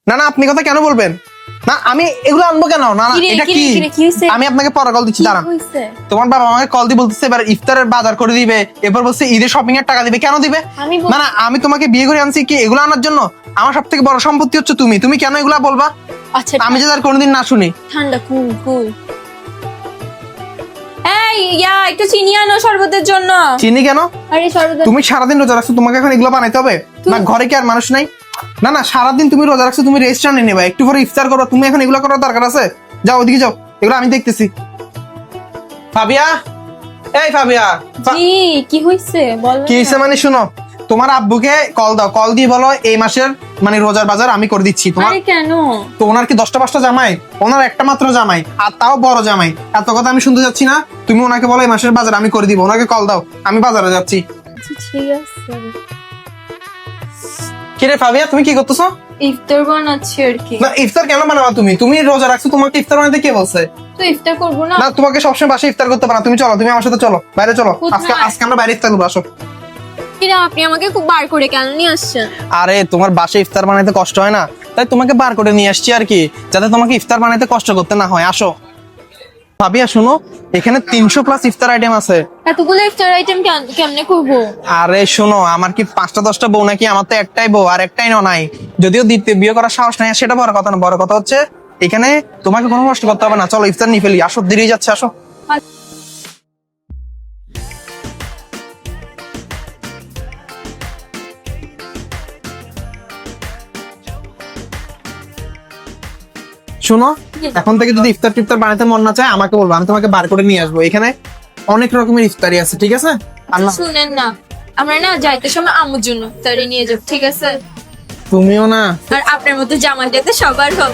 না না, আপনি কথা কেন বলবেন? না আমি এগুলো আনবো কেন? না না, এটা কি? আমি আপনাকে পরে কল দিচ্ছি, দাঁড়ান। তোমার বাবা আমাকে কল দিয়ে বলতেছে এবার ইফতারের বাজার করে দিবে, এরপর বলছে ঈদের শপিং এর টাকা দিবে। কেন দিবে? না না, আমি তোমাকে বিয়ে করে আনছি কি এগুলো আনার জন্য? আমার সব থেকে বড় সম্পত্তি হচ্ছে তুমি। তুমি কেন এগুলা বলবা? আচ্ছা আমি যদি আর কোনোদিন না শুনি। ঠান্ডা, কুল কুল। এই ইয়া, একটু চিনি আনো শরবতের জন্য। চিনি কেন? আরে শরবত। তুমি সারাদিন রোজা রাখছো, তোমাকে এখন এগুলো বানাইতে হবে? না ঘরে কি আর মানুষ নাই? না না, সারাদিন তুমি রোজা রাখছো, তুমি রেস্টুরেন্টে নেবা, একটু পরে ইফতার করো, তুমি এখন এগুলো করার দরকার আছে? যাও ওদিকে যাও, এগুলো আমি দেখতেছি। ফাবিয়া, এই ফাবিয়া। জি, কি হইছে বল। কি হইছে মানে শুনো, তোমার আব্বুকে কল দাও, কল দিয়ে বলো এই মাসের মানে রোজার বাজার আমি করে দিচ্ছি। তোমার আরে কেন? তো ওনার কি 10টা 5টা জামাই? ওনার একটা মাত্র জামাই, আর তাও বড় জামাই। এত কথা আমি শুনতে যাচ্ছি না, তুমি ওনাকে বলো এই মাসের বাজার আমি করে দিব। ওনাকে কল দাও, আমি বাজারে যাচ্ছি। আচ্ছা ঠিক আছে। কিরে ফাবিয়া, তুমি কি করতেছো? ইফতার বানাচ্ছি আর কি। না ইফতার কেন বানাবা? তুমি রোজা রাখছো, তোমাকে ইফতার বানাতে কে বলছে? তো ইফতার করব না? না তোমাকে সবসময় বাসায় ইফতার করতে পারো। তুমি চলো, তুমি আমার সাথে চলো, বাইরে চলো। আজকে আজকে আমরা বাইরে ইফতার করবো, আসো। কিরা, আপনি আমাকে খুব বার করে কেন নিয়ে আসছেন? আরে তোমার বাসায় ইফতার বানাইতে কষ্ট হয় না, তাই তোমাকে বার করে নিয়ে আসছি আর কি, যাতে তোমাকে ইফতার বানাইতে কষ্ট করতে না হয়। আসো। ভাবিয়া শুনো, এখানে 300+ ইফতার আইটেম আছে। এতগুলো ইফতার আইটেম কেমনে করবো? আরে শোনো, আমার কি 5টা 10টা বউ নাকি? আমার তো একটাই বউ, আর একটাই নাই। যদিও দ্বিতীয় বিয়ে করার সাহস নাই, সেটা বড় কথা না। বড় কথা হচ্ছে এখানে তোমাকে কোনো কষ্ট করতে হবে না। চলো ইফতার নিয়ে ফেলি, আসো, দেরি যাচ্ছে, আসো। শোনো, এখন থেকে যদি ইফতার টিফতার বানাতে মন না চায় আমাকে বলবো, আমি তোমাকে বার করে নিয়ে আসবো। এখানে অনেক রকমের ইফতারি আছে, ঠিক আছে? আল্লাহ, শুনেন না, আমরা না যাইতে সময় আম্মুর জন্য ইফতারি নিয়ে যাব, ঠিক আছে? তুমিও না। আর আপনার মতো জামাই যাতে সবার হোক।